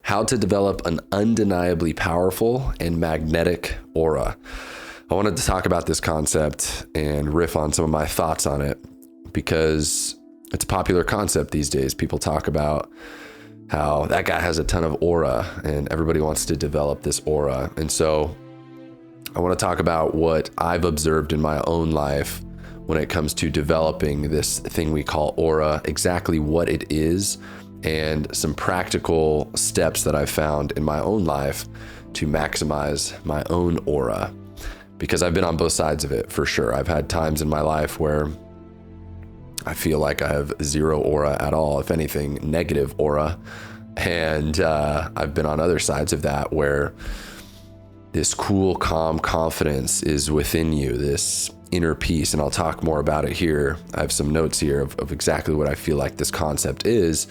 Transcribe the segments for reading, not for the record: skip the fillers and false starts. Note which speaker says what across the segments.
Speaker 1: how to develop an undeniably powerful and magnetic aura. I wanted to talk about this concept and riff on some of my thoughts on it because it's a popular concept these days. People talk about how that guy has a ton of aura and everybody wants to develop this aura. And so I want to talk about what I've observed in my own life when it comes to developing this thing we call aura, exactly what it is, and some practical steps that I've found in my own life to maximize my own aura. Because I've been on both sides of it for sure. I've had times in my life where I feel like I have zero aura at all, if anything, negative aura. And I've been on other sides of that where this cool, calm confidence is within you, this inner peace. And I'll talk more about it here. I have some notes here of exactly what I feel like this concept is.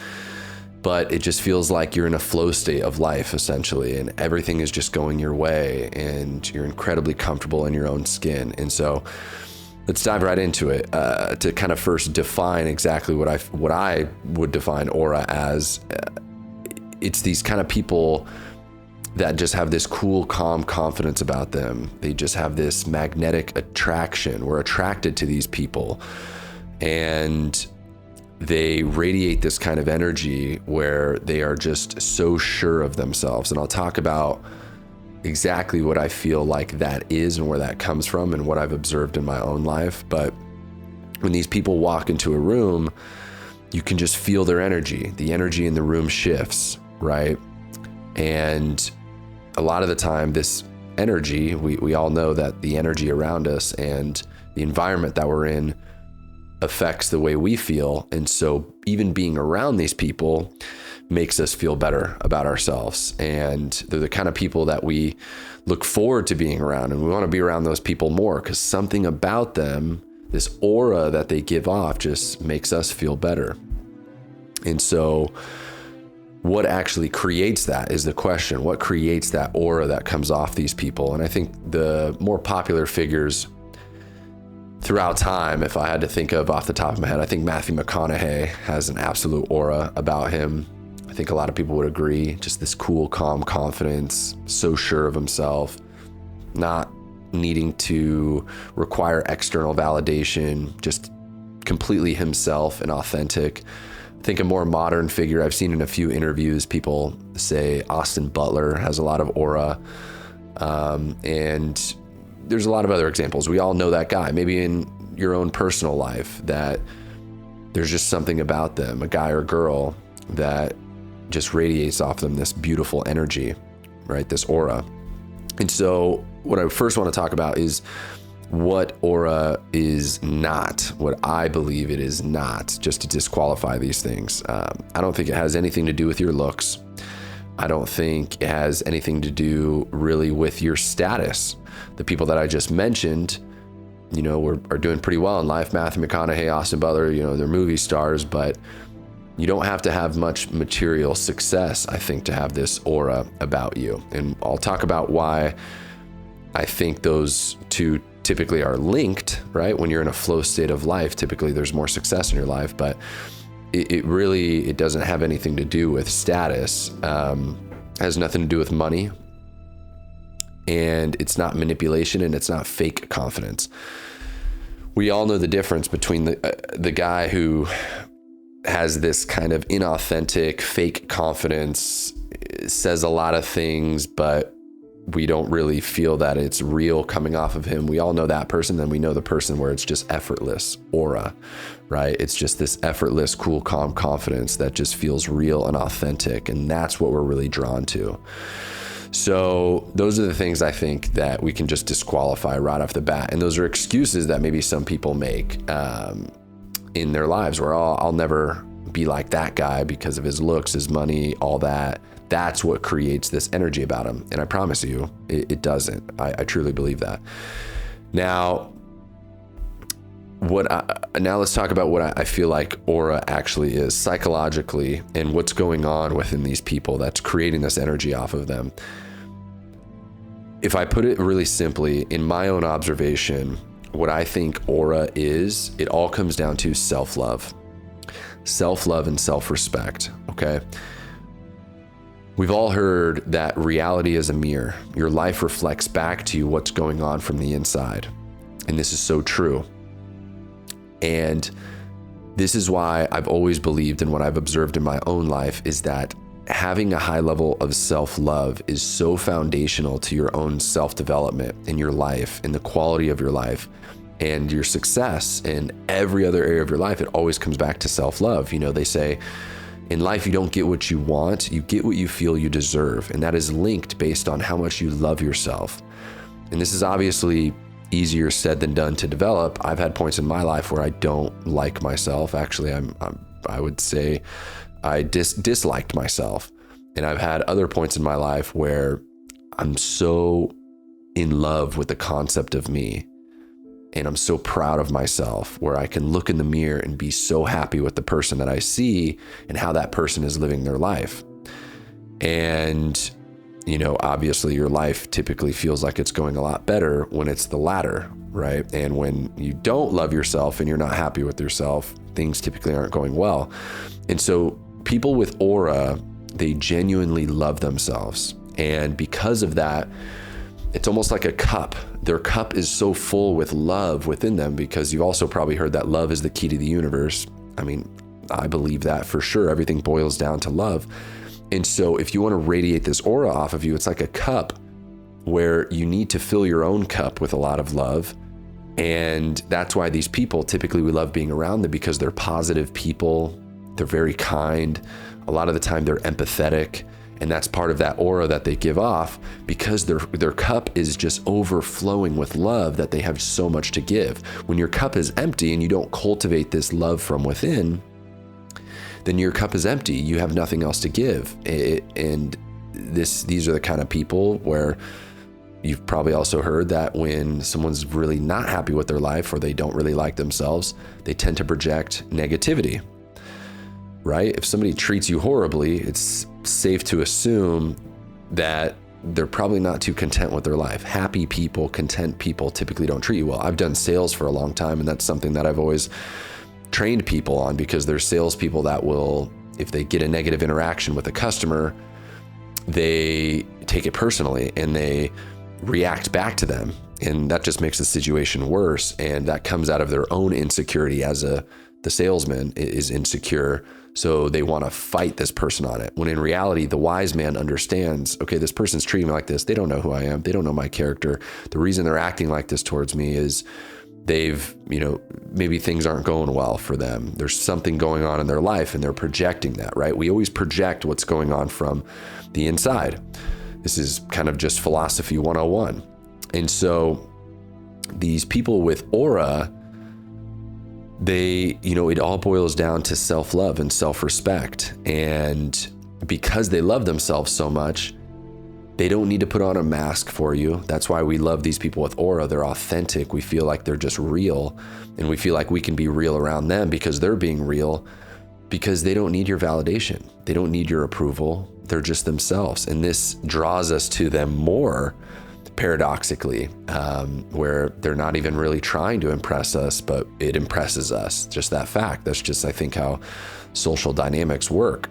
Speaker 1: But it just feels like you're in a flow state of life, essentially, and everything is just going your way and you're incredibly comfortable in your own skin. And so let's dive right into it to kind of first define exactly what I would define aura as. It's these kind of people that just have this cool, calm confidence about them. They just have this magnetic attraction. We're attracted to these people, and they radiate this kind of energy where they are just so sure of themselves. And I'll talk about exactly what I feel like that is and where that comes from and what I've observed in my own life. But when these people walk into a room, you can just feel their energy. The energy in the room shifts, right? And a lot of the time, this energy, we all know that the energy around us and the environment that we're in affects the way we feel. And so even being around these people makes us feel better about ourselves. And they're the kind of people that we look forward to being around. And we want to be around those people more because something about them, this aura that they give off, just makes us feel better. And so what actually creates that is the question. What creates that aura that comes off these people? And I think the more popular figures throughout time, if I had to think of off the top of my head, I think Matthew McConaughey has an absolute aura about him. I think a lot of people would agree. Just this cool, calm confidence, so sure of himself, not needing to require external validation, just completely himself and authentic. I think a more modern figure I've seen in a few interviews, people say Austin Butler has a lot of aura. And there's a lot of other examples. We all know that guy, maybe in your own personal life, that there's just something about them, a guy or girl, that just radiates off them this beautiful energy, right? This aura. And so what I first want to talk about is what aura is not, what I believe it is not, just to disqualify these things. I don't think it has anything to do with your looks. I don't think it has anything to do really with your status. The people that I just mentioned, are doing pretty well in life. Matthew McConaughey, Austin Butler, they're movie stars, but you don't have to have much material success, I think, to have this aura about you. And I'll talk about why I think those two typically are linked, right? When you're in a flow state of life, typically there's more success in your life, but it doesn't have anything to do with status. Has nothing to do with money, and it's not manipulation, and it's not fake confidence. We all know the difference between the guy who has this kind of inauthentic, fake confidence, says a lot of things, but we don't really feel that it's real coming off of him. We all know that person. Then we know the person where it's just effortless aura, right? It's just this effortless, cool, calm confidence that just feels real and authentic. And that's what we're really drawn to. So those are the things I think that we can just disqualify right off the bat. And those are excuses that maybe some people make in their lives, where I'll never be like that guy because of his looks, his money, all that. That's what creates this energy about him. And I promise you, it doesn't. I truly believe that. Now, now let's talk about what I feel like aura actually is psychologically, and what's going on within these people that's creating this energy off of them. If I put it really simply, in my own observation, what I think aura is, it all comes down to self-love and self-respect, okay? We've all heard that reality is a mirror. Your life reflects back to you what's going on from the inside. And this is so true. And this is why I've always believed, and what I've observed in my own life is that having a high level of self-love is so foundational to your own self-development in your life, in the quality of your life, and your success in every other area of your life. It always comes back to self-love. You know, they say in life, you don't get what you want, you get what you feel you deserve. And that is linked based on how much you love yourself. And this is obviously easier said than done to develop. I've had points in my life where I don't like myself. Actually, I would say I disliked myself. And I've had other points in my life where I'm so in love with the concept of me, and I'm so proud of myself, where I can look in the mirror and be so happy with the person that I see and how that person is living their life. And, you know, obviously your life typically feels like it's going a lot better when it's the latter, right? And when you don't love yourself and you're not happy with yourself, things typically aren't going well. And so people with aura, they genuinely love themselves. And because of that, it's almost like a cup. Their cup is so full with love within them, because you've also probably heard that love is the key to the universe. I mean, I believe that for sure. Everything boils down to love. And so if you want to radiate this aura off of you, it's like a cup where you need to fill your own cup with a lot of love. And that's why these people, typically we love being around them, because they're positive people. They're very kind. A lot of the time they're empathetic. And that's part of that aura that they give off, because their cup is just overflowing with love, that they have so much to give. When your cup is empty and you don't cultivate this love from within, then your cup is empty. You have nothing else to give. And these are the kind of people where you've probably also heard that when someone's really not happy with their life, or they don't really like themselves, they tend to project negativity, right? If somebody treats you horribly, it's safe to assume that they're probably not too content with their life. Happy people, content people typically don't treat you well. I've done sales for a long time, and that's something that I've always trained people on, because there's salespeople that will, if they get a negative interaction with a customer, they take it personally and they react back to them. And that just makes the situation worse. And that comes out of their own insecurity as the salesman is insecure. So they want to fight this person on it. When in reality, the wise man understands, okay, this person's treating me like this. They don't know who I am. They don't know my character. The reason they're acting like this towards me is they've, maybe things aren't going well for them. There's something going on in their life, and they're projecting that, right? We always project what's going on from the inside. This is kind of just philosophy 101. And so these people with aura, it all boils down to self-love and self-respect. And because they love themselves so much, they don't need to put on a mask for you. That's why we love these people with aura. They're authentic. We feel like they're just real, and we feel like we can be real around them because they're being real, because they don't need your validation. They don't need your approval. They're just themselves. And this draws us to them more, paradoxically, where they're not even really trying to impress us, but it impresses us. Just that fact. That's just, I think, how social dynamics work.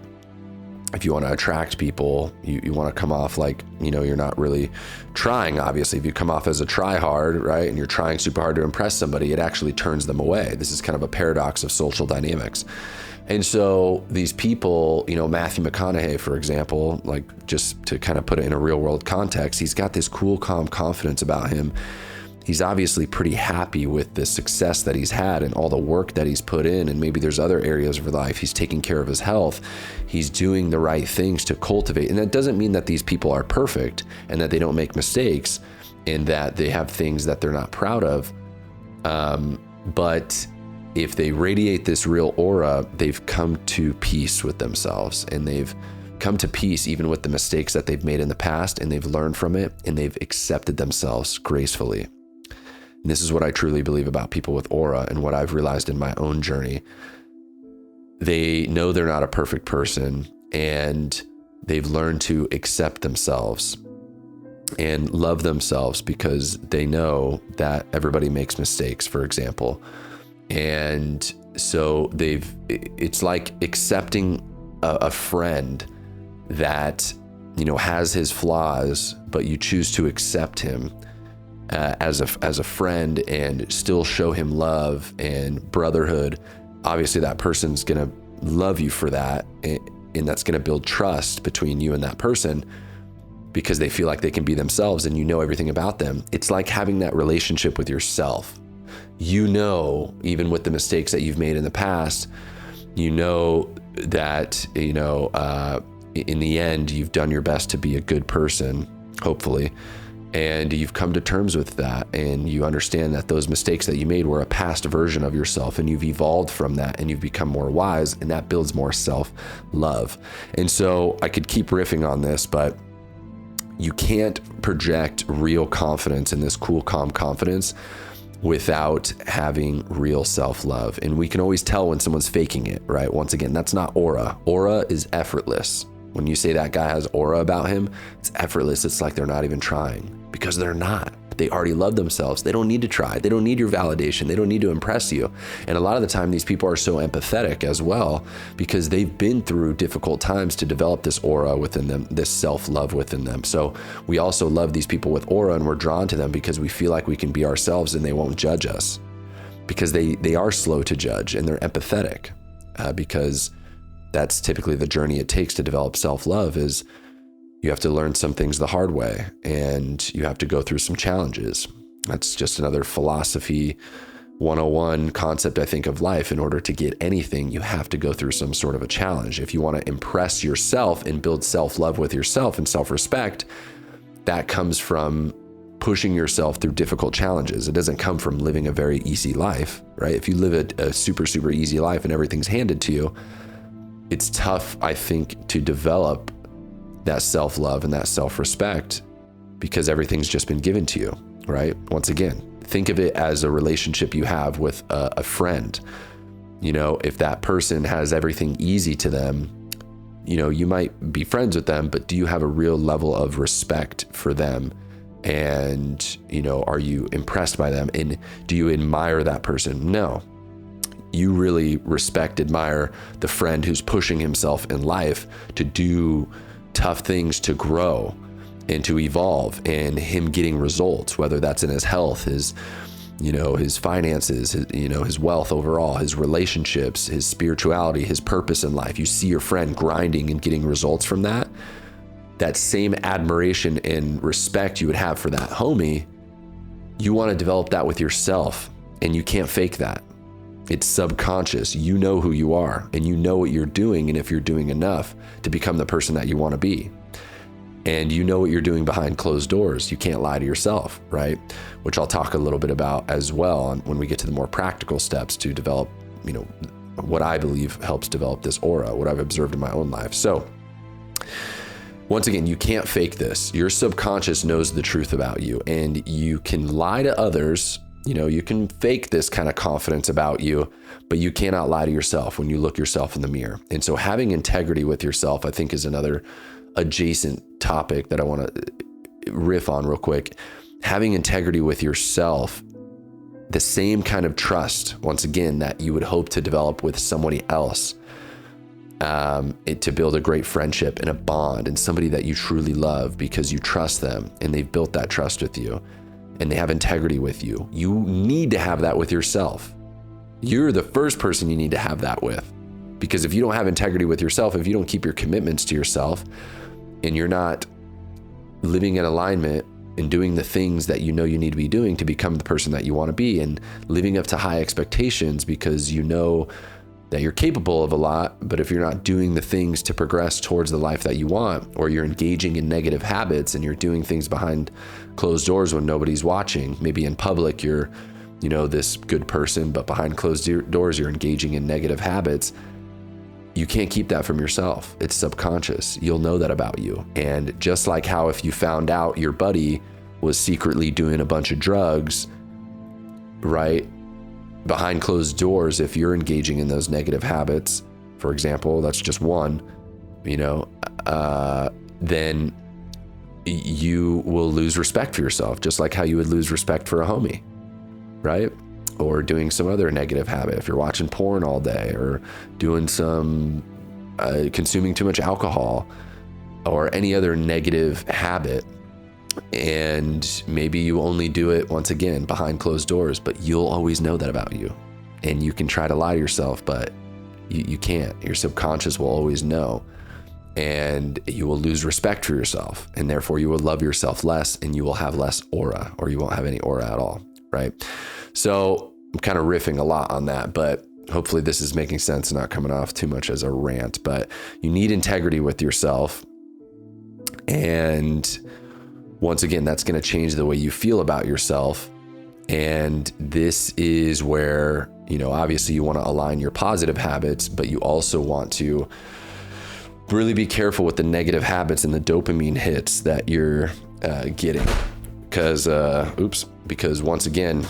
Speaker 1: If you want to attract people, you want to come off like, you're not really trying, obviously. If you come off as a try-hard, right, and you're trying super hard to impress somebody, it actually turns them away. This is kind of a paradox of social dynamics. And so these people, Matthew McConaughey, for example, like, just to kind of put it in a real world context, he's got this cool, calm confidence about him. He's obviously pretty happy with the success that he's had and all the work that he's put in. And maybe there's other areas of his life. He's taking care of his health. He's doing the right things to cultivate. And that doesn't mean that these people are perfect and that they don't make mistakes and that they have things that they're not proud of. But if they radiate this real aura, they've come to peace with themselves, and they've come to peace even with the mistakes that they've made in the past, and they've learned from it, and they've accepted themselves gracefully. And this is what I truly believe about people with aura, and what I've realized in my own journey. They know they're not a perfect person, and they've learned to accept themselves and love themselves, because they know that everybody makes mistakes, for example. And so it's like accepting a friend that has his flaws, but you choose to accept him as a friend and still show him love and brotherhood, obviously that person's going to love you for that. And that's going to build trust between you and that person because they feel like they can be themselves and you know everything about them. It's like having that relationship with yourself. Even with the mistakes that you've made in the past, that, in the end, you've done your best to be a good person, hopefully. And you've come to terms with that. And you understand that those mistakes that you made were a past version of yourself, and you've evolved from that and you've become more wise, and that builds more self-love. And so I could keep riffing on this, but you can't project real confidence in this cool, calm confidence without having real self-love. And we can always tell when someone's faking it, right? Once again, that's not aura. Aura is effortless. When you say that guy has aura about him, it's effortless. It's like they're not even trying, because they're not. They already love themselves. They don't need to try. They don't need your validation. They don't need to impress you. And a lot of the time, these people are so empathetic as well because they've been through difficult times to develop this aura within them, this self-love within them. So we also love these people with aura, and we're drawn to them because we feel like we can be ourselves and they won't judge us, because they are slow to judge and they're empathetic, because that's typically the journey it takes to develop self-love. Is you have to learn some things the hard way, and you have to go through some challenges. That's just another philosophy 101 concept, I think, of life. In order to get anything, you have to go through some sort of a challenge. If you want to impress yourself and build self-love with yourself and self-respect, that comes from pushing yourself through difficult challenges. It doesn't come from living a very easy life, right? If you live a super, super easy life and everything's handed to you, it's tough, I think, to develop that self-love and that self-respect because everything's just been given to you, right? Once again, think of it as a relationship you have with a friend. If that person has everything easy to them, you might be friends with them, but do you have a real level of respect for them? And, are you impressed by them? And do you admire that person? No. You really admire the friend who's pushing himself in life to do tough things, to grow and to evolve, and him getting results, whether that's in his health, his finances, his wealth overall, his relationships, his spirituality, his purpose in life. You see your friend grinding and getting results from that. That same admiration and respect you would have for that homie, you want to develop that with yourself, and you can't fake that. It's subconscious. You know who you are, and you know what you're doing, and if you're doing enough to become the person that you want to be. And you know what you're doing behind closed doors. You can't lie to yourself, right? Which I'll talk a little bit about as well when we get to the more practical steps to develop, what I believe helps develop this aura, what I've observed in my own life. So once again, you can't fake this. Your subconscious knows the truth about you, and you can lie to others. You can fake this kind of confidence about you, but you cannot lie to yourself when you look yourself in the mirror. And so having integrity with yourself, I think, is another adjacent topic that I want to riff on real quick. Having integrity with yourself, the same kind of trust, once again, that you would hope to develop with somebody else, to build a great friendship and a bond and somebody that you truly love because you trust them and they've built that trust with you and they have integrity with you. You need to have that with yourself. You're the first person you need to have that with, because if you don't have integrity with yourself, if you don't keep your commitments to yourself and you're not living in alignment and doing the things that you know you need to be doing to become the person that you want to be, and living up to high expectations because you know that you're capable of a lot, but if you're not doing the things to progress towards the life that you want, or you're engaging in negative habits and you're doing things behind closed doors when nobody's watching, maybe in public you're, this good person, but behind closed doors you're engaging in negative habits, you can't keep that from yourself. It's subconscious. You'll know that about you. And just like how if you found out your buddy was secretly doing a bunch of drugs, right? Behind closed doors, if you're engaging in those negative habits, for example, that's just one, then you will lose respect for yourself, just like how you would lose respect for a homie, right? Or doing some other negative habit. If you're watching porn all day or doing some, consuming too much alcohol, or any other negative habit. And maybe you only do it, once again, behind closed doors, but you'll always know that about you. And you can try to lie to yourself, but you can't. Your subconscious will always know. And you will lose respect for yourself. And therefore you will love yourself less, and you will have less aura, or you won't have any aura at all, right? So I'm kind of riffing a lot on that, but hopefully this is making sense and not coming off too much as a rant. But you need integrity with yourself. And once again, that's going to change the way you feel about yourself. And this is where, obviously you want to align your positive habits, but you also want to really be careful with the negative habits and the dopamine hits that you're getting. Because once again,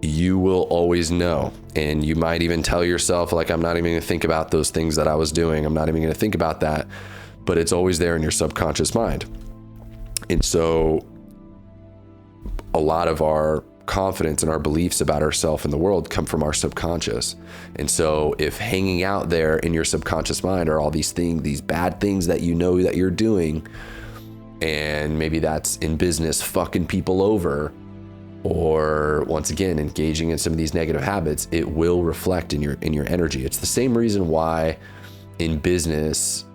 Speaker 1: you will always know. And you might even tell yourself, like, I'm not even going to think about those things that I was doing. I'm not even going to think about that. But it's always there in your subconscious mind. And so a lot of our confidence and our beliefs about ourselves and the world come from our subconscious. And so if hanging out there in your subconscious mind are all these things, these bad things that you know that you're doing, and maybe that's in business, fucking people over, or once again, engaging in some of these negative habits, it will reflect in your energy. It's the same reason why in business,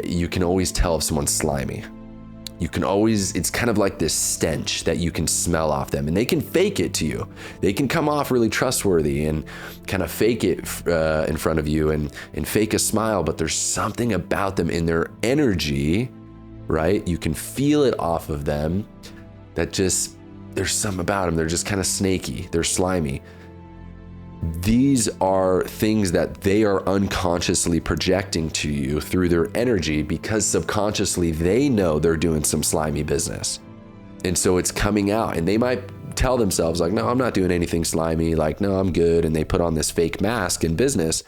Speaker 1: you can always tell if someone's slimy. It's kind of like this stench that you can smell off them, and they can fake it to you. They can come off really trustworthy and kind of fake it in front of you and fake a smile, but there's something about them in their energy, right? You can feel it off of them that just, there's something about them. They're just kind of snaky. They're slimy. These are things that they are unconsciously projecting to you through their energy, because subconsciously they know they're doing some slimy business. And so it's coming out, and they might tell themselves like, no, I'm not doing anything slimy. Like, no, I'm good. And they put on this fake mask in business,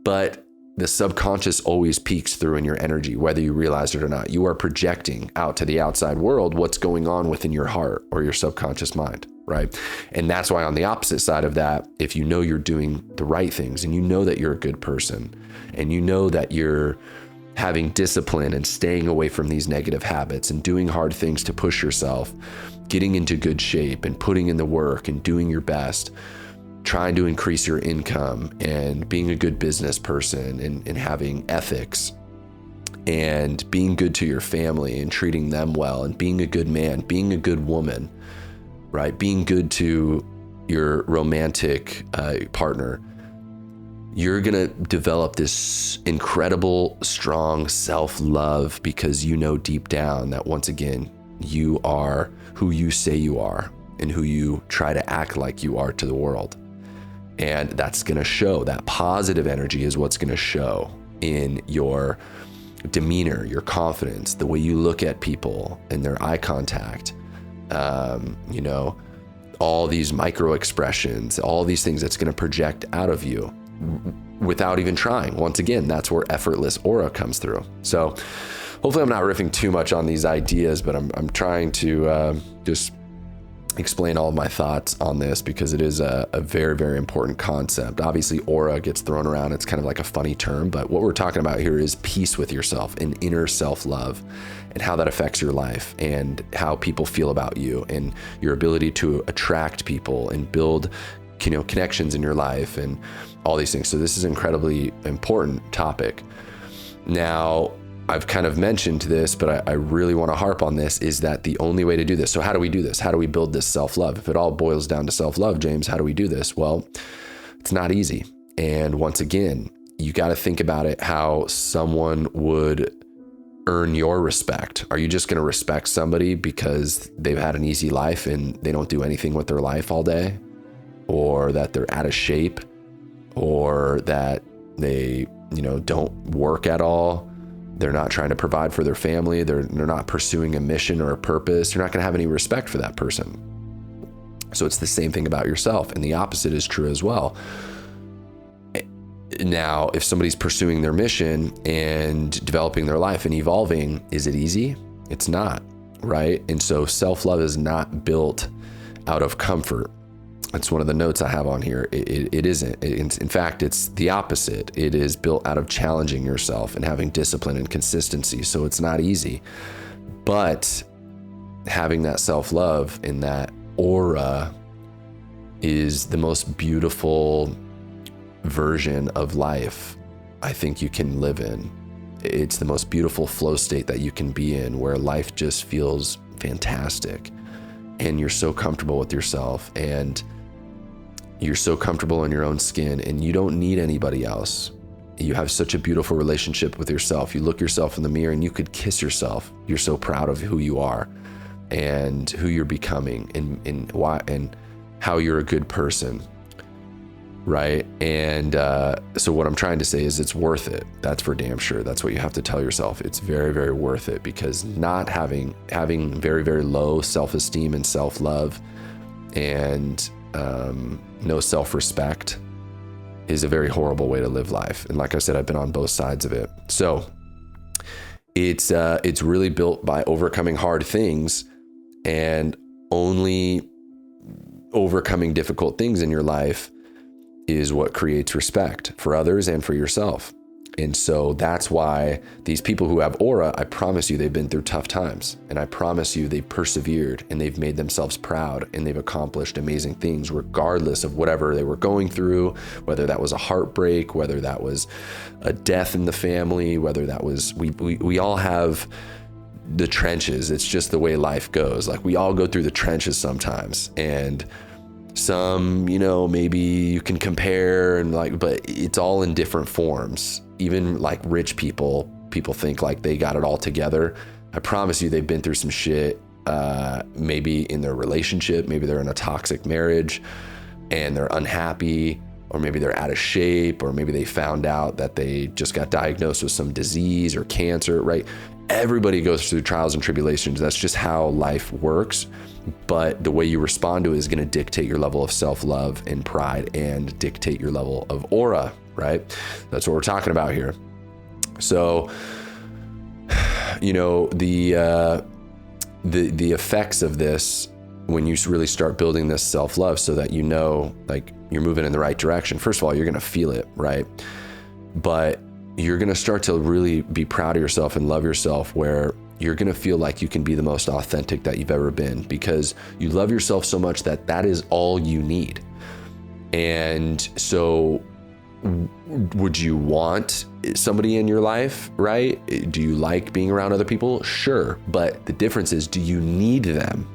Speaker 1: but the subconscious always peeks through in your energy, whether you realize it or not. You are projecting out to the outside world what's going on within your heart or your subconscious mind, right? And that's why on the opposite side of that, if you know you're doing the right things, and you know that you're a good person, and you know that you're having discipline and staying away from these negative habits and doing hard things to push yourself, getting into good shape and putting in the work and doing your best, trying to increase your income and being a good business person and having ethics and being good to your family and treating them well and being a good man, being a good woman, right? Being good to your romantic partner, you're going to develop this incredible, strong self-love, because you know deep down that, once again, you are who you say you are and who you try to act like you are to the world. And that's going to show. That positive energy is what's going to show in your demeanor, your confidence, the way you look at people and their eye contact, all these micro expressions, all these things that's going to project out of you without even trying. Once again, that's where effortless aura comes through. So hopefully I'm not riffing too much on these ideas, but I'm trying to just explain all of my thoughts on this, because it is a very, very important concept. Obviously, aura gets thrown around. It's kind of like a funny term, but what we're talking about here is peace with yourself and inner self-love, and how that affects your life and how people feel about you and your ability to attract people and build, connections in your life and all these things. So this is an incredibly important topic. Now, I've kind of mentioned this, but I really want to harp on this, is that the only way to do this. So how do we do this? How do we build this self-love? If it all boils down to self-love, James, how do we do this? Well, it's not easy. And once again, you got to think about it how someone would earn your respect. Are you just going to respect somebody because they've had an easy life and they don't do anything with their life all day, or that they're out of shape, or that they, don't work at all? They're not trying to provide for their family. They're not pursuing a mission or a purpose. You're not going to have any respect for that person. So it's the same thing about yourself. And the opposite is true as well. Now, if somebody's pursuing their mission and developing their life and evolving, is it easy? It's not, right? And so self-love is not built out of comfort. It's one of the notes I have on here. It isn't. In fact, it's the opposite. It is built out of challenging yourself and having discipline and consistency. So it's not easy. But having that self-love and that aura is the most beautiful version of life I think you can live in. It's the most beautiful flow state that you can be in, where life just feels fantastic and you're so comfortable with yourself and you're so comfortable in your own skin and you don't need anybody else. You have such a beautiful relationship with yourself. You look yourself in the mirror and you could kiss yourself. You're so proud of who you are and who you're becoming and why and how you're a good person, right? And so what I'm trying to say is it's worth it. That's for damn sure. That's what you have to tell yourself. It's very, very worth it, because not having very, very low self-esteem and self-love and no self-respect is a very horrible way to live life. And like I said, I've been on both sides of it. So it's really built by overcoming hard things, and only overcoming difficult things in your life is what creates respect for others and for yourself. And so that's why these people who have aura, I promise you, they've been through tough times. And I promise you, they've persevered and they've made themselves proud and they've accomplished amazing things regardless of whatever they were going through, whether that was a heartbreak, whether that was a death in the family, whether that was, we all have the trenches. It's just the way life goes. Like, we all go through the trenches sometimes, and some, maybe you can compare and but it's all in different forms. Even like rich people think like they got it all together. I promise you, they've been through some shit, maybe in their relationship, maybe they're in a toxic marriage and they're unhappy, or maybe they're out of shape, or maybe they found out that they just got diagnosed with some disease or cancer, right? Everybody goes through trials and tribulations. That's just how life works. But the way you respond to it is going to dictate your level of self-love and pride, and dictate your level of aura, right? That's what we're talking about here. So, the effects of this, when you really start building this self-love, so that like you're moving in the right direction, first of all, you're going to feel it, right? But you're going to start to really be proud of yourself and love yourself, where you're going to feel like you can be the most authentic that you've ever been, because you love yourself so much that that is all you need. And so would you want somebody in your life, right? Do you like being around other people? Sure. But the difference is, do you need them?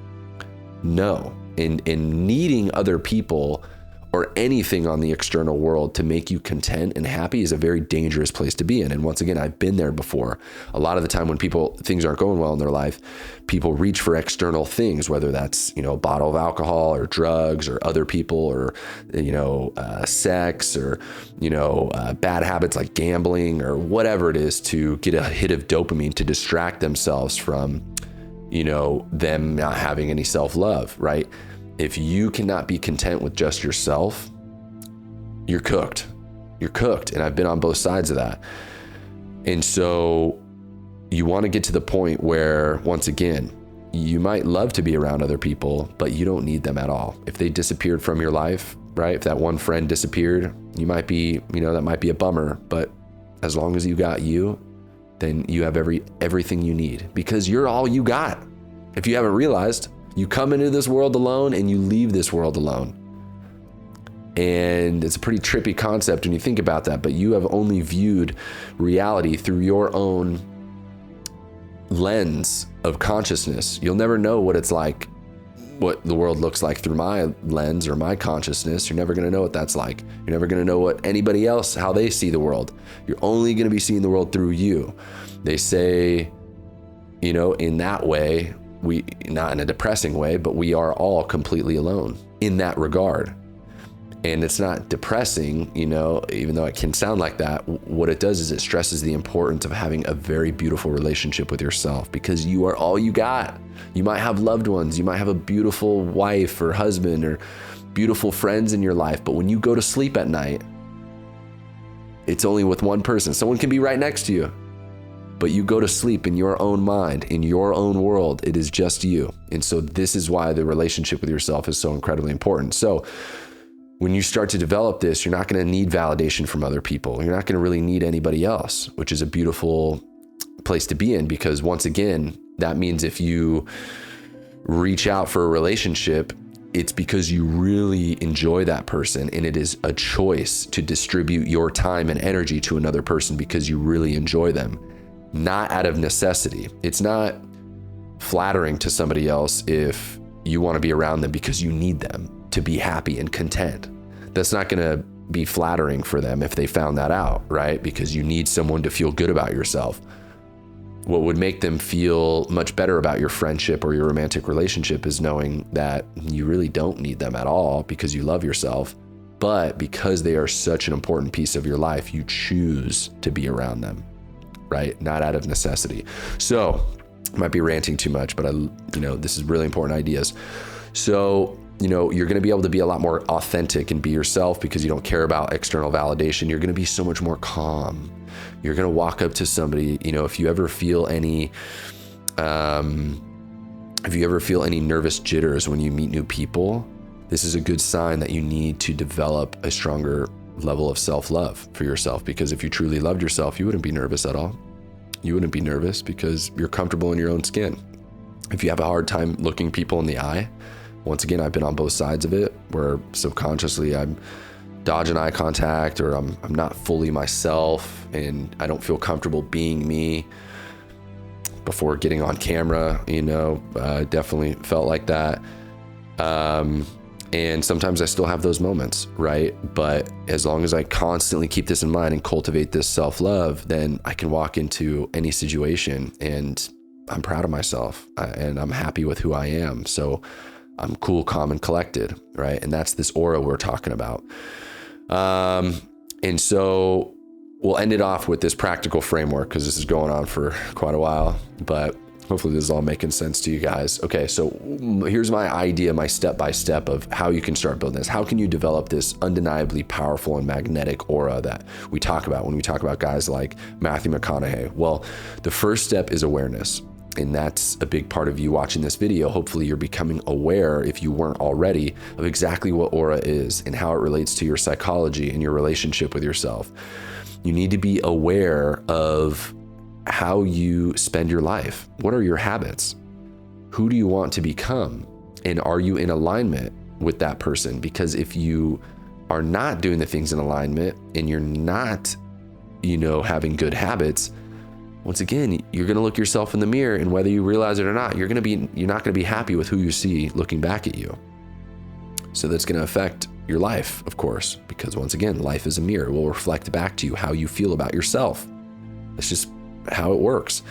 Speaker 1: No. And needing other people or anything on the external world to make you content and happy is a very dangerous place to be in. And once again, I've been there before. A lot of the time when things aren't going well in their life, people reach for external things, whether that's, a bottle of alcohol or drugs or other people, or, sex, or, bad habits like gambling or whatever it is, to get a hit of dopamine to distract themselves from, them not having any self-love, right? If you cannot be content with just yourself, you're cooked. You're cooked. And I've been on both sides of that. And so you want to get to the point where, once again, you might love to be around other people, but you don't need them at all. If they disappeared from your life, right? If that one friend disappeared, you might be, that might be a bummer, but as long as you got you, then you have everything you need, because you're all you got. If you haven't realized, you come into this world alone and you leave this world alone. And it's a pretty trippy concept when you think about that, but you have only viewed reality through your own lens of consciousness. You'll never know what it's like, what the world looks like through my lens or my consciousness. You're never going to know what that's like. You're never going to know what anybody else, how they see the world. You're only going to be seeing the world through you. They say, in that way, we, not in a depressing way, but we are all completely alone in that regard. And it's not depressing, even though it can sound like that. What it does is it stresses the importance of having a very beautiful relationship with yourself, because you are all you got. You might have loved ones. You might have a beautiful wife or husband or beautiful friends in your life. But when you go to sleep at night, it's only with one person. Someone can be right next to you. but you go to sleep in your own mind, in your own world. It is just you. And so this is why the relationship with yourself is so incredibly important. So when you start to develop this, you're not going to need validation from other people. You're not going to really need anybody else, which is a beautiful place to be in, because once again, that means if you reach out for a relationship, it's because you really enjoy that person, and it is a choice to distribute your time and energy to another person because you really enjoy them, not out of necessity. It's not flattering to somebody else if you want to be around them because you need them to be happy and content. That's not going to be flattering for them if they found that out, right? Because you need someone to feel good about yourself. What would make them feel much better about your friendship or your romantic relationship is knowing that you really don't need them at all because you love yourself, but because they are such an important piece of your life, you choose to be around them, right? Not out of necessity. So I might be ranting too much, but this is really important ideas. So, you're going to be able to be a lot more authentic and be yourself because you don't care about external validation. You're going to be so much more calm. You're going to walk up to somebody, if you ever feel any nervous jitters when you meet new people, this is a good sign that you need to develop a stronger level of self-love for yourself, because if you truly loved yourself, you wouldn't be nervous at all. You wouldn't be nervous because you're comfortable in your own skin. If you have a hard time looking people in the eye, once again, I've been on both sides of it, where subconsciously I'm dodging eye contact, or I'm not fully myself and I don't feel comfortable being me before getting on camera. Definitely felt like that. And sometimes I still have those moments, right? But as long as I constantly keep this in mind and cultivate this self-love, then I can walk into any situation and I'm proud of myself and I'm happy with who I am. So I'm cool, calm, and collected, right? And that's this aura we're talking about. And so we'll end it off with this practical framework because this is going on for quite a while, but hopefully this is all making sense to you guys. Okay, so here's my idea, my step-by-step of how you can start building this. How can you develop this undeniably powerful and magnetic aura that we talk about when we talk about guys like Matthew McConaughey? Well, the first step is awareness. And that's a big part of you watching this video. Hopefully you're becoming aware, if you weren't already, of exactly what aura is and how it relates to your psychology and your relationship with yourself. You need to be aware of how you spend your life. What are your habits? Who do you want to become? And are you in alignment with that person? Because if you are not doing the things in alignment and you're not, having good habits, once again, you're going to look yourself in the mirror, and whether you realize it or not, you're not going to be happy with who you see looking back at you. So that's going to affect your life, of course, because once again, life is a mirror. It will reflect back to you how you feel about yourself. That's just how it works.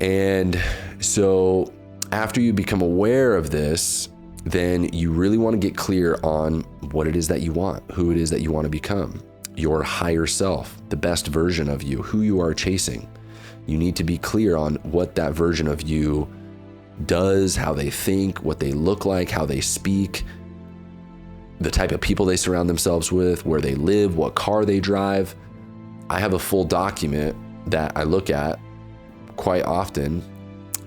Speaker 1: And so after you become aware of this, then you really want to get clear on what it is that you want, who it is that you want to become. Your higher self, the best version of you, who you are chasing. You need to be clear on what that version of you does, how they think, what they look like, how they speak, the type of people they surround themselves with, where they live, what car they drive. I have a full document that I look at quite often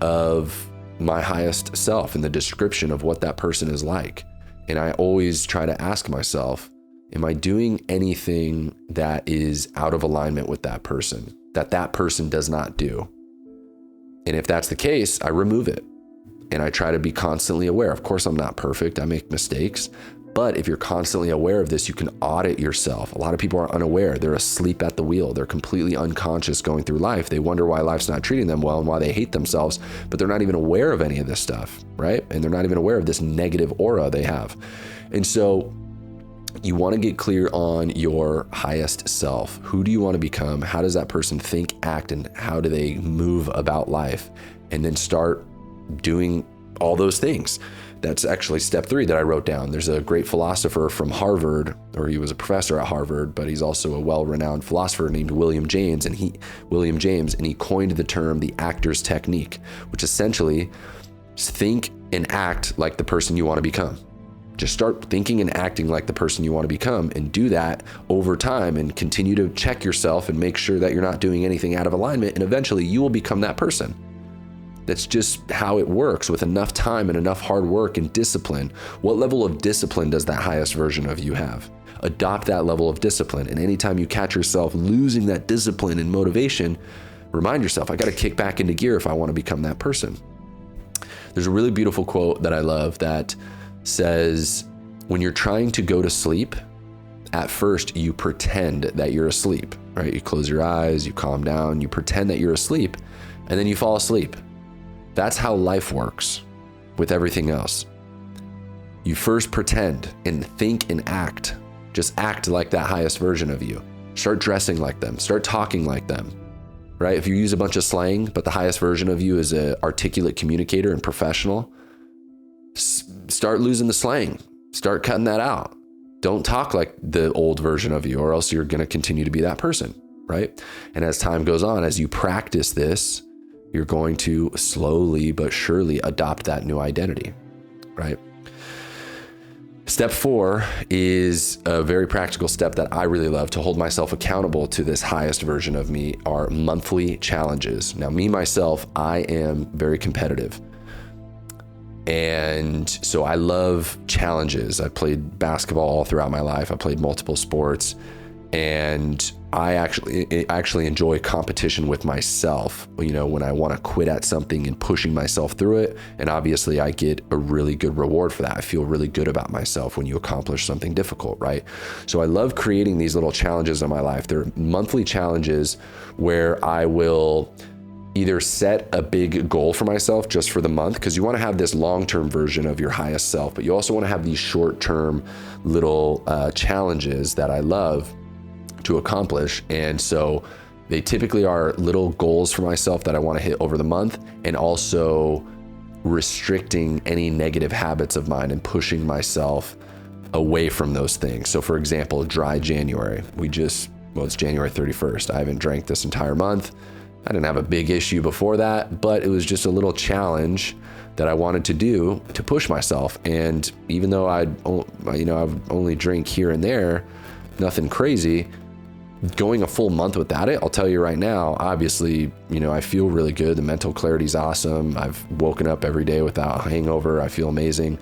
Speaker 1: of my highest self and the description of what that person is like. And I always try to ask myself, am I doing anything that is out of alignment with that person, that person does not do? And if that's the case, I remove it. And I try to be constantly aware. Of course, I'm not perfect. I make mistakes. But if you're constantly aware of this, you can audit yourself. A lot of people are unaware. They're asleep at the wheel. They're completely unconscious going through life. They wonder why life's not treating them well and why they hate themselves, but they're not even aware of any of this stuff, right? And they're not even aware of this negative aura they have. And so you want to get clear on your highest self. Who do you want to become? How does that person think, act, and how do they move about life? And then start doing all those things. That's actually step 3 that I wrote down. There's a great philosopher from Harvard, or he was a professor at Harvard, but he's also a well-renowned philosopher named William James, and he coined the term the actor's technique, which essentially is think and act like the person you want to become. Just start thinking and acting like the person you want to become, and do that over time, and continue to check yourself and make sure that you're not doing anything out of alignment. And eventually you will become that person. That's just how it works with enough time and enough hard work and discipline. What level of discipline does that highest version of you have? Adopt that level of discipline. And anytime you catch yourself losing that discipline and motivation, remind yourself, I got to kick back into gear if I want to become that person. There's a really beautiful quote that I love that says, when you're trying to go to sleep, at first you pretend that you're asleep, right? You close your eyes, you calm down, you pretend that you're asleep, and then you fall asleep. That's how life works with everything else. You first pretend and think and act. Just act like that highest version of you. Start dressing like them. Start talking like them, right? If you use a bunch of slang, but the highest version of you is an articulate communicator and professional, start losing the slang. Start cutting that out. Don't talk like the old version of you, or else you're going to continue to be that person, right? And as time goes on, as you practice this, you're going to slowly but surely adopt that new identity, right? Step 4 is a very practical step that I really love to hold myself accountable to this highest version of me, are monthly challenges. Now, me, myself, I am very competitive. And so I love challenges. I played basketball all throughout my life. I played multiple sports, and I actually enjoy competition with myself, when I want to quit at something and pushing myself through it. And obviously I get a really good reward for that. I feel really good about myself when you accomplish something difficult, right? So I love creating these little challenges in my life. They're monthly challenges where I will either set a big goal for myself just for the month, because you want to have this long-term version of your highest self, but you also want to have these short-term little challenges that I love to accomplish. And so they typically are little goals for myself that I want to hit over the month, and also restricting any negative habits of mine and pushing myself away from those things. So for example, dry January, it's January 31st. I haven't drank this entire month. I didn't have a big issue before that, but it was just a little challenge that I wanted to do to push myself. And even though I'd only drink here and there, nothing crazy, going a full month without it, I'll tell you right now, obviously, I feel really good. The mental clarity is awesome. I've woken up every day without a hangover. I feel amazing.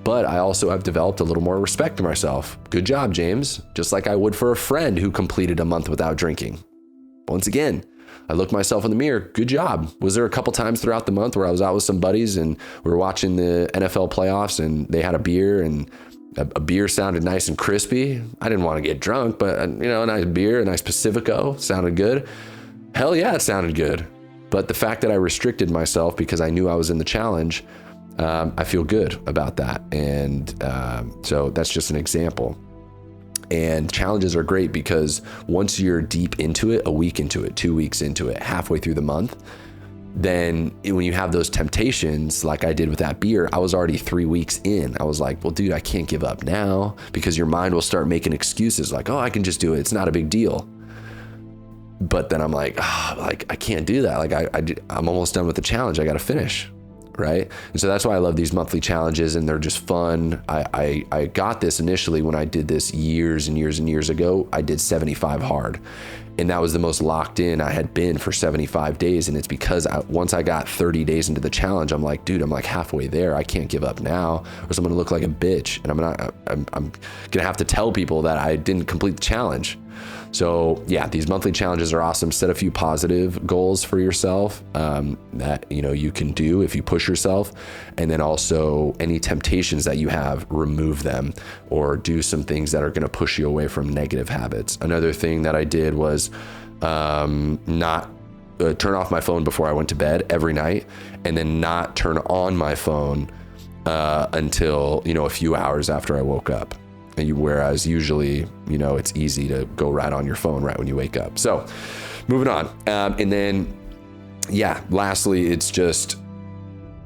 Speaker 1: But I also have developed a little more respect for myself. Good job, James. Just like I would for a friend who completed a month without drinking. Once again, I look myself in the mirror. Good job. Was there a couple times throughout the month where I was out with some buddies and we were watching the NFL playoffs and they had a beer, and a beer sounded nice and crispy? I didn't want to get drunk, but a nice beer, a nice Pacifico sounded good. Hell yeah, it sounded good. But the fact that I restricted myself because I knew I was in the challenge, I feel good about that. And so that's just an example. And challenges are great because once you're deep into it, a week into it, 2 weeks into it, halfway through the month, then when you have those temptations, like I did with that beer, I was already 3 weeks in. I was like, well, dude, I can't give up now, because your mind will start making excuses like, oh, I can just do it. It's not a big deal. But then I'm like, I can't do that. Like I'm almost done with the challenge. I got to finish. Right. And so that's why I love these monthly challenges, and they're just fun. I got this initially when I did this years and years and years ago. I did 75 hard, and that was the most locked in I had been for 75 days. And it's because once I got 30 days into the challenge, I'm like, dude, I'm like halfway there. I can't give up now, or else I'm going to look like a bitch. And I'm going to have to tell people that I didn't complete the challenge. So yeah, these monthly challenges are awesome. Set a few positive goals for yourself that you can do if you push yourself, and then also any temptations that you have, remove them, or do some things that are going to push you away from negative habits. Another thing that I did was not turn off my phone before I went to bed every night, and then not turn on my phone until a few hours after I woke up. Whereas usually, it's easy to go right on your phone right when you wake up. So moving on. And then, lastly, it's just,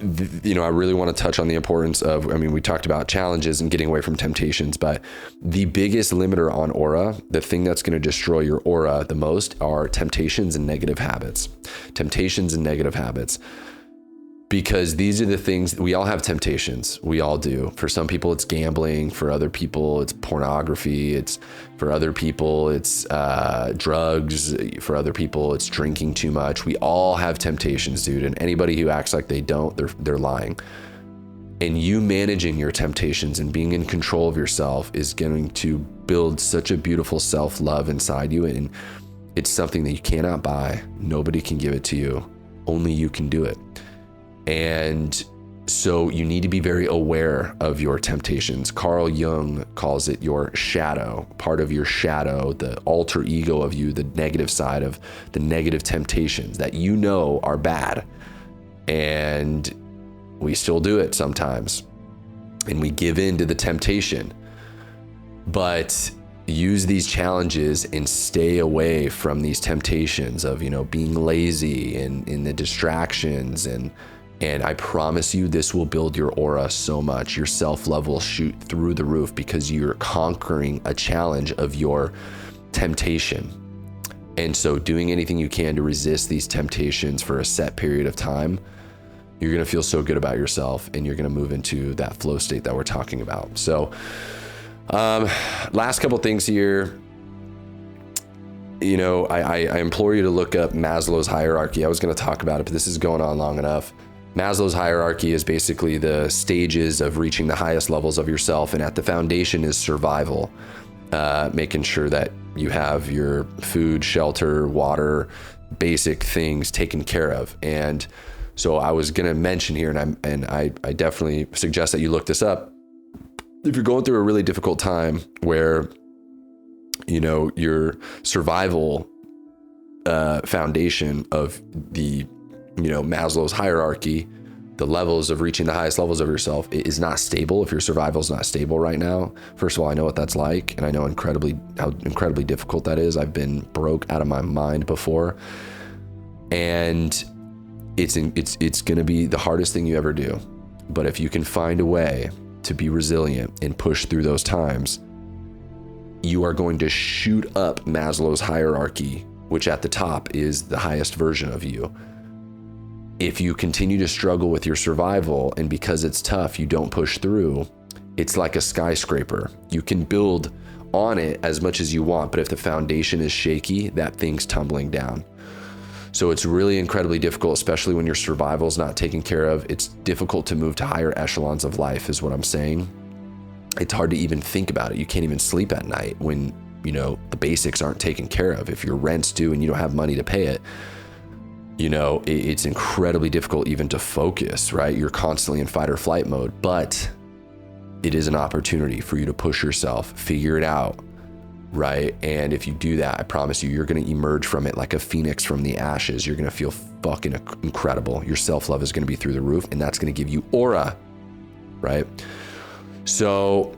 Speaker 1: I really want to touch on the importance of, we talked about challenges and getting away from temptations, but the biggest limiter on aura, the thing that's going to destroy your aura the most, are temptations and negative habits. Temptations and negative habits. because these are the things, we all have temptations. We all do. For some people, it's gambling. For other people, it's pornography. For other people, it's drugs. For other people, it's drinking too much. We all have temptations, dude. And anybody who acts like they don't, they're lying. And you managing your temptations and being in control of yourself is going to build such a beautiful self-love inside you. And it's something that you cannot buy. Nobody can give it to you. Only you can do it. And so you need to be very aware of your temptations. Carl Jung calls it your shadow, part of your shadow, the alter ego of you, the negative side of the negative temptations that you know are bad. And we still do it sometimes. And we give in to the temptation. But use these challenges and stay away from these temptations of, being lazy and in the distractions. And I promise you, this will build your aura so much. Your self-love will shoot through the roof because you're conquering a challenge of your temptation. And so doing anything you can to resist these temptations for a set period of time, you're going to feel so good about yourself and you're going to move into that flow state that we're talking about. So, last couple things here. I implore you to look up Maslow's hierarchy. I was going to talk about it, but this is going on long enough. Maslow's hierarchy is basically the stages of reaching the highest levels of yourself. And at the foundation is survival, making sure that you have your food, shelter, water, basic things taken care of. And so I was going to mention here, and I definitely suggest that you look this up. If you're going through a really difficult time where, your survival foundation of the Maslow's hierarchy, the levels of reaching the highest levels of yourself, it is not stable. If your survival is not stable right now, first of all, I know what that's like, and I know how incredibly difficult that is. I've been broke out of my mind before, and it's going to be the hardest thing you ever do. But if you can find a way to be resilient and push through those times, you are going to shoot up Maslow's hierarchy, which at the top is the highest version of you. If you continue to struggle with your survival and because it's tough, you don't push through, it's like a skyscraper. You can build on it as much as you want, but if the foundation is shaky, that thing's tumbling down. So it's really incredibly difficult, especially when your survival is not taken care of. It's difficult to move to higher echelons of life is what I'm saying. It's hard to even think about it. You can't even sleep at night when, the basics aren't taken care of. If your rent's due and you don't have money to pay it, it's incredibly difficult even to focus, right? You're constantly in fight or flight mode, but it is an opportunity for you to push yourself, figure it out, right? And if you do that, I promise you, you're going to emerge from it like a phoenix from the ashes. You're going to feel fucking incredible. Your self-love is going to be through the roof, and that's going to give you aura, right? So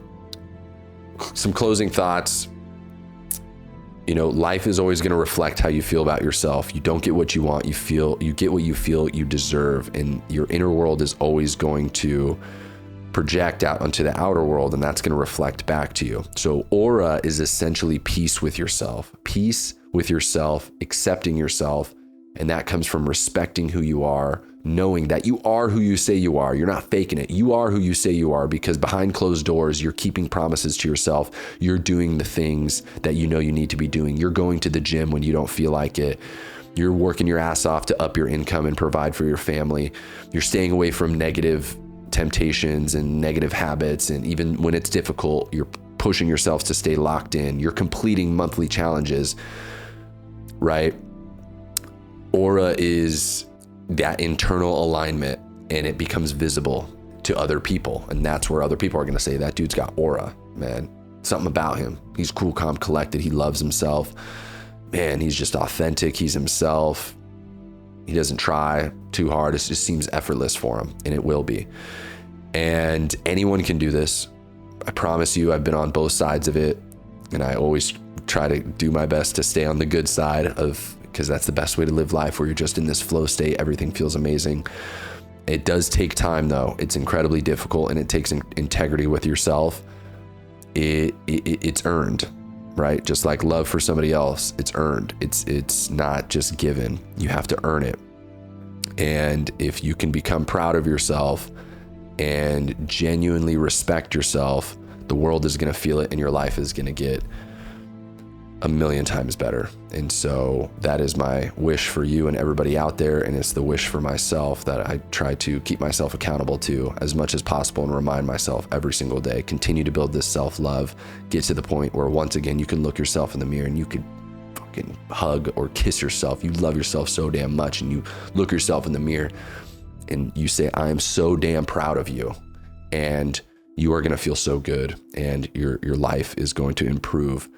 Speaker 1: some closing thoughts. Life is always going to reflect how you feel about yourself. You don't get what you want, you get what you feel you deserve. And your inner world is always going to project out onto the outer world, and that's going to reflect back to you. So aura is essentially peace with yourself, accepting yourself. And that comes from respecting who you are, knowing that you are who you say you are. You're not faking it. You are who you say you are, because behind closed doors, you're keeping promises to yourself. You're doing the things that you know you need to be doing. You're going to the gym when you don't feel like it. You're working your ass off to up your income and provide for your family. You're staying away from negative temptations and negative habits. And even when it's difficult, you're pushing yourself to stay locked in. You're completing monthly challenges, right? Aura is that internal alignment, and it becomes visible to other people. And that's where other people are going to say, that dude's got aura, man. Something about him. He's cool, calm, collected. He loves himself. Man, he's just authentic. He's himself. He doesn't try too hard. It just seems effortless for him, and it will be. And anyone can do this. I promise you, I've been on both sides of it, and I always try to do my best to stay on the good side of, because that's the best way to live life, where you're just in this flow state. Everything feels amazing. It does take time, though. It's incredibly difficult, and it takes integrity with yourself. It's earned, right? Just like love for somebody else, it's earned. It's not just given. You have to earn it. And if you can become proud of yourself and genuinely respect yourself, the world is going to feel it and your life is going to get a million times better. And so that is my wish for you and everybody out there. And it's the wish for myself that I try to keep myself accountable to as much as possible and remind myself every single day. Continue to build this self-love. Get to the point where once again, you can look yourself in the mirror and you could fucking hug or kiss yourself. You love yourself so damn much, and you look yourself in the mirror and you say, I am so damn proud of you. And you are going to feel so good, and your life is going to improve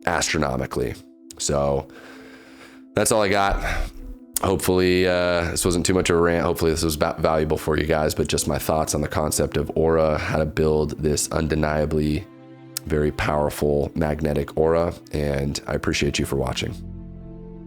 Speaker 1: astronomically. So that's all I got. Hopefully this wasn't too much of a rant. Hopefully this was valuable for you guys, but just my thoughts on the concept of aura, how to build this undeniably very powerful magnetic aura. And I appreciate you for watching.